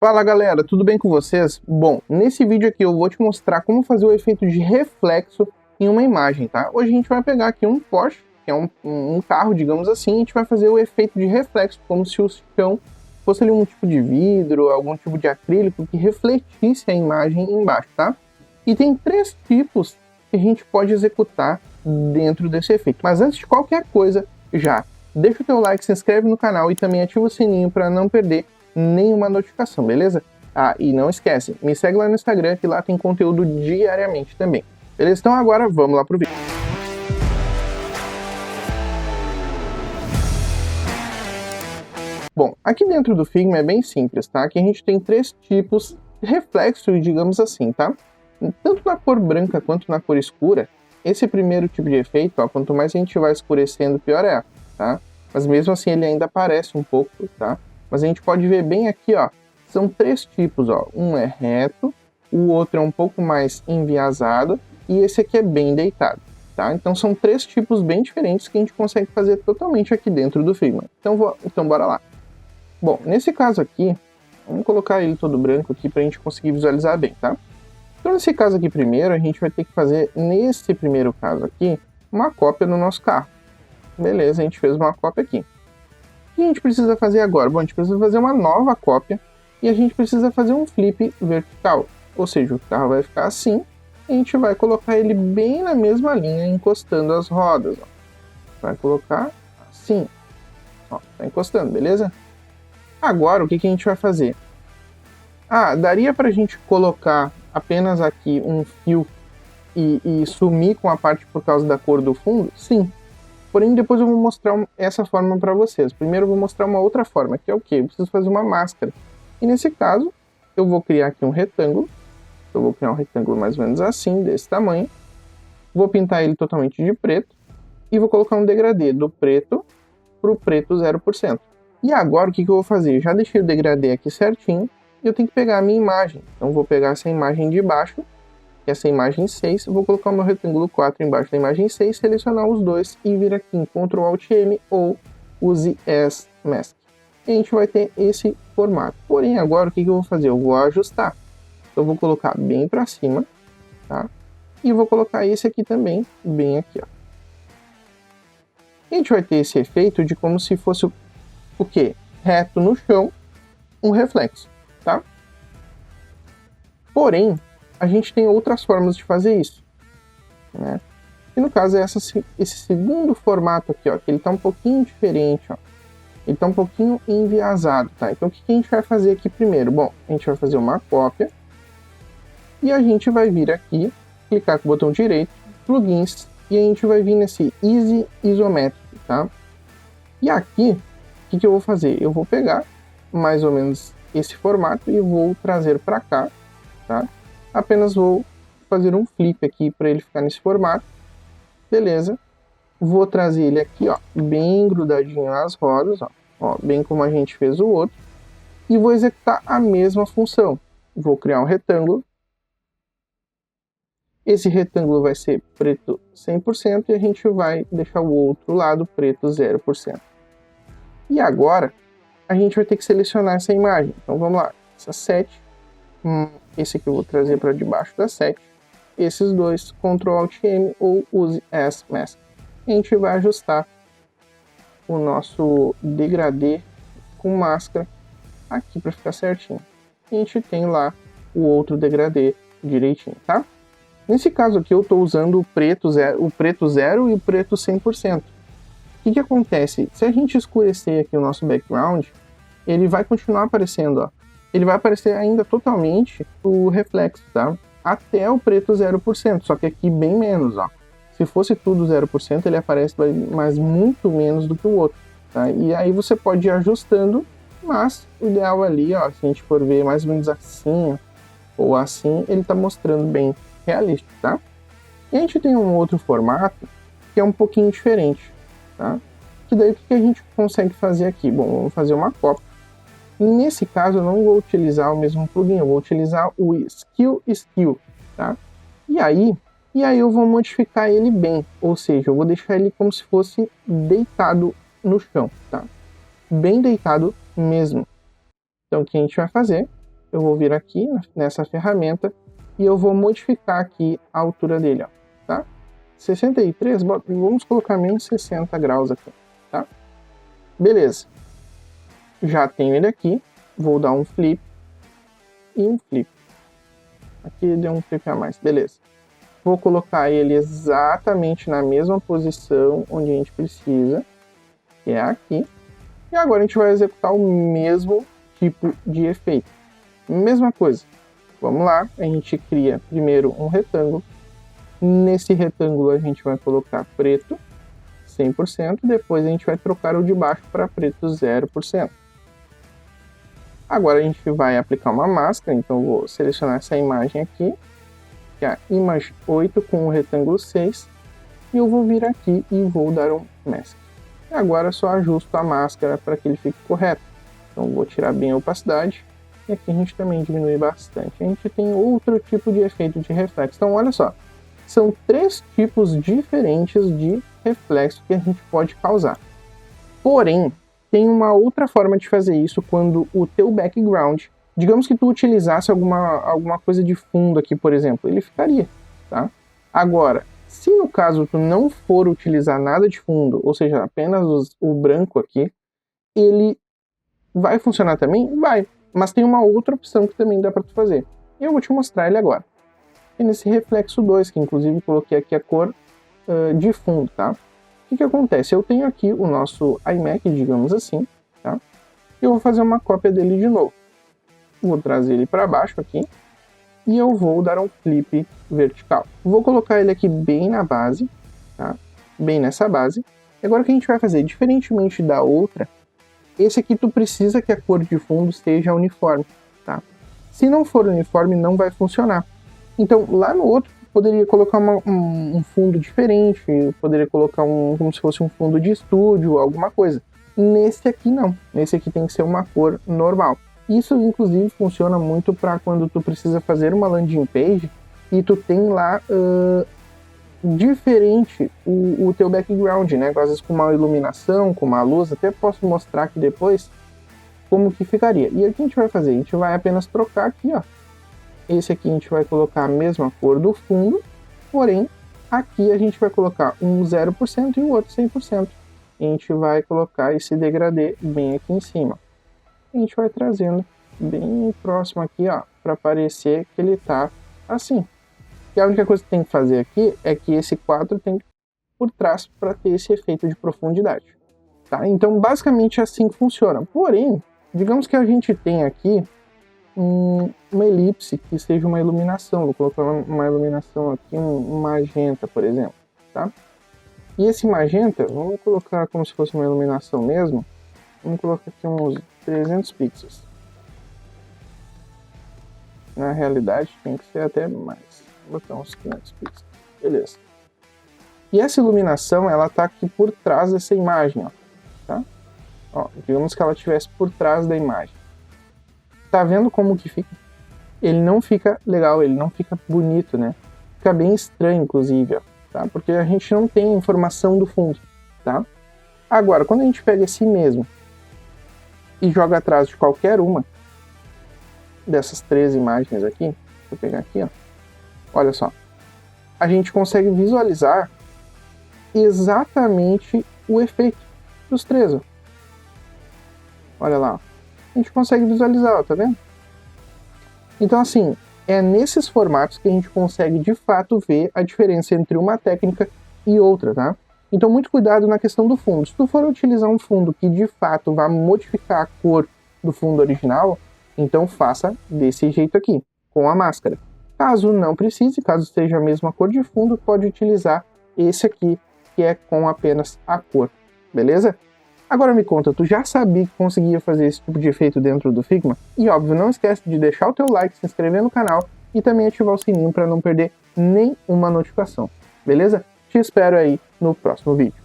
Fala galera, tudo bem com vocês? Bom, nesse vídeo aqui eu vou te mostrar como fazer o efeito de reflexo em uma imagem, tá? Hoje a gente vai pegar aqui um Porsche, que é um carro, digamos assim, e a gente vai fazer o efeito de reflexo, como se o chão fosse ali um tipo de vidro, algum tipo de acrílico que refletisse a imagem embaixo, tá? E tem três tipos que a gente pode executar dentro desse efeito. Mas antes de qualquer coisa, já deixa o teu like, se inscreve no canal e também ativa o sininho para não perder nenhuma notificação, beleza? Ah, e não esquece, me segue lá no Instagram que lá tem conteúdo diariamente também, beleza? Então agora vamos lá pro vídeo. Bom, aqui dentro do Figma é bem simples, tá? Aqui a gente tem três tipos de reflexo, digamos assim, tá? Tanto na cor branca quanto na cor escura, esse primeiro tipo de efeito, ó, quanto mais a gente vai escurecendo, pior é, tá? Mas mesmo assim ele ainda aparece um pouco, tá? Mas a gente pode ver bem aqui, ó, são três tipos, ó. Um é reto, o outro é um pouco mais enviesado e esse aqui é bem deitado, tá? Então são três tipos bem diferentes que a gente consegue fazer totalmente aqui dentro do Figma. Então bora lá. Bom, nesse caso aqui, vamos colocar ele todo branco aqui para a gente conseguir visualizar bem, tá? Então nesse caso aqui primeiro, a gente vai ter que fazer, nesse primeiro caso aqui, uma cópia do nosso carro. Beleza, a gente fez uma cópia aqui. O que a gente precisa fazer agora? Bom, a gente precisa fazer uma nova cópia e a gente precisa fazer um flip vertical. Ou seja, o carro vai ficar assim e a gente vai colocar ele bem na mesma linha, encostando as rodas. Ó. Vai colocar assim. Ó, tá encostando, beleza? Agora, o que a gente vai fazer? Ah, daria pra gente colocar apenas aqui um fio e sumir com a parte por causa da cor do fundo? Sim. Porém, depois eu vou mostrar essa forma para vocês. Primeiro eu vou mostrar uma outra forma, que é o quê? Eu preciso fazer uma máscara. E nesse caso, eu vou criar aqui um retângulo. Eu vou criar um retângulo mais ou menos assim, desse tamanho. Vou pintar ele totalmente de preto. E vou colocar um degradê do preto para o preto 0%. E agora o que eu vou fazer? Eu já deixei o degradê aqui certinho. E eu tenho que pegar a minha imagem. Então eu vou pegar essa imagem de baixo. Essa imagem 6, eu vou colocar o meu retângulo 4 embaixo da imagem 6, selecionar os dois e vir aqui em Ctrl Alt M ou use as Mask. E a gente vai ter esse formato. Porém, agora o que eu vou fazer? Eu vou ajustar. Então eu vou colocar bem para cima, tá? E vou colocar esse aqui também, bem aqui, ó. E a gente vai ter esse efeito de como se fosse o quê? Reto no chão, um reflexo, tá? Porém, a gente tem outras formas de fazer isso, né? E no caso é esse segundo formato aqui, ó, que ele tá um pouquinho diferente, ó. Ele tá um pouquinho enviesado, tá? Então o que a gente vai fazer aqui primeiro? Bom, a gente vai fazer uma cópia e a gente vai vir aqui, clicar com o botão direito, plugins, e a gente vai vir nesse Easy Isometric, tá? E aqui, o que eu vou fazer? Eu vou pegar mais ou menos esse formato e vou trazer para cá, tá? Apenas vou fazer um flip aqui para ele ficar nesse formato. Beleza. Vou trazer ele aqui, ó, bem grudadinho nas rodas, ó, bem como a gente fez o outro. E vou executar a mesma função. Vou criar um retângulo. Esse retângulo vai ser preto 100% e a gente vai deixar o outro lado preto 0%. E agora, a gente vai ter que selecionar essa imagem. Então vamos lá, essa 7. Esse aqui eu vou trazer para debaixo da 7. Esses dois, Ctrl Alt M ou use as Mask. A gente vai ajustar o nosso degradê com máscara aqui para ficar certinho. E a gente tem lá o outro degradê direitinho, tá? Nesse caso aqui eu estou usando o preto 0 e o preto 100%. O que acontece? Se a gente escurecer aqui o nosso background, ele vai continuar aparecendo, ó. Ele vai aparecer ainda totalmente o reflexo, tá? Até o preto 0%, só que aqui bem menos, ó. Se fosse tudo 0%, ele aparece mais muito menos do que o outro, tá? E aí você pode ir ajustando, mas o ideal ali, ó, se a gente for ver mais ou menos assim, ó, ou assim, ele tá mostrando bem realístico, tá? E a gente tem um outro formato que é um pouquinho diferente, tá? Que daí o que a gente consegue fazer aqui? Bom, vamos fazer uma cópia. Nesse caso, eu não vou utilizar o mesmo plugin, eu vou utilizar o Skill, tá? E aí eu vou modificar ele bem, ou seja, eu vou deixar ele como se fosse deitado no chão, tá? Bem deitado mesmo. Então, o que a gente vai fazer? eu vou vir aqui nessa ferramenta e eu vou modificar aqui a altura dele, ó, tá? 63, vamos colocar menos 60 graus aqui, tá? Beleza. Já tenho ele aqui, vou dar um flip e um flip. Aqui deu um flip a mais, beleza. Vou colocar ele exatamente na mesma posição onde a gente precisa, que é aqui. E agora a gente vai executar o mesmo tipo de efeito. Mesma coisa. Vamos lá, a gente cria primeiro um retângulo. Nesse retângulo a gente vai colocar preto 100%, depois a gente vai trocar o de baixo para preto 0%. Agora a gente vai aplicar uma máscara, então eu vou selecionar essa imagem aqui, que é a Image 8 com o retângulo 6, e eu vou vir aqui e vou dar um Mask. E agora só ajusto a máscara para que ele fique correto. Então vou tirar bem a opacidade, e aqui a gente também diminui bastante. A gente tem outro tipo de efeito de reflexo. Então olha só, são 3 tipos diferentes de reflexo que a gente pode causar. Porém, tem uma outra forma de fazer isso quando o teu background, digamos que tu utilizasse alguma coisa de fundo aqui, por exemplo, ele ficaria, tá? Agora, se no caso tu não for utilizar nada de fundo, ou seja, apenas o branco aqui, ele vai funcionar também? Vai, mas tem uma outra opção que também dá para tu fazer. E eu vou te mostrar ele agora. E nesse reflexo 2, que inclusive coloquei aqui a cor de fundo, tá? O que acontece? Eu tenho aqui o nosso iMac, digamos assim, tá? E eu vou fazer uma cópia dele de novo. Vou trazer ele para baixo aqui e eu vou dar um flip vertical. Vou colocar ele aqui bem na base, tá? Bem nessa base. E agora o que a gente vai fazer? Diferentemente da outra, esse aqui tu precisa que a cor de fundo esteja uniforme, tá? Se não for uniforme, não vai funcionar. Então, lá no outro, poderia colocar um fundo diferente, poderia colocar como se fosse um fundo de estúdio, alguma coisa. Nesse aqui não, nesse aqui tem que ser uma cor normal. Isso inclusive funciona muito para quando tu precisa fazer uma landing page e tu tem lá diferente o teu background, né? Às vezes com uma iluminação, com uma luz, até posso mostrar aqui depois como que ficaria. E o que a gente vai fazer? A gente vai apenas trocar aqui, ó. Esse aqui a gente vai colocar a mesma cor do fundo, porém, aqui a gente vai colocar um 0% e o outro 100%. A gente vai colocar esse degradê bem aqui em cima. A gente vai trazendo bem próximo aqui, ó, para parecer que ele tá assim. E a única coisa que tem que fazer aqui é que esse quadro tem que ir por trás para ter esse efeito de profundidade. Tá? Então, basicamente é assim que funciona. Porém, digamos que a gente tem aqui uma elipse que seja uma iluminação. Vou colocar uma iluminação aqui, um magenta, por exemplo, tá? E esse magenta, vamos colocar como se fosse uma iluminação mesmo. Vamos colocar aqui uns 300 pixels. Na realidade, tem que ser até mais. Vou botar uns 500 pixels. Beleza. E essa iluminação, ela tá aqui por trás dessa imagem, ó, tá? Ó, digamos que ela estivesse por trás da imagem. Tá vendo como que fica? Ele não fica legal, ele não fica bonito, né? Fica bem estranho, inclusive, ó, tá? Porque a gente não tem informação do fundo, tá? Agora, quando a gente pega esse mesmo e joga atrás de qualquer uma dessas 3 imagens aqui, vou pegar aqui, ó, olha só, a gente consegue visualizar exatamente o efeito dos 3, ó. Olha lá, ó. A gente consegue visualizar, ó, tá vendo? Então, assim, é nesses formatos que a gente consegue, de fato, ver a diferença entre uma técnica e outra, tá? Então, muito cuidado na questão do fundo. Se tu for utilizar um fundo que, de fato, vai modificar a cor do fundo original, então faça desse jeito aqui, com a máscara. Caso não precise, caso seja a mesma cor de fundo, pode utilizar esse aqui, que é com apenas a cor, beleza? Agora me conta, tu já sabia que conseguia fazer esse tipo de efeito dentro do Figma? E óbvio, não esquece de deixar o teu like, se inscrever no canal e também ativar o sininho para não perder nenhuma notificação, beleza? Te espero aí no próximo vídeo.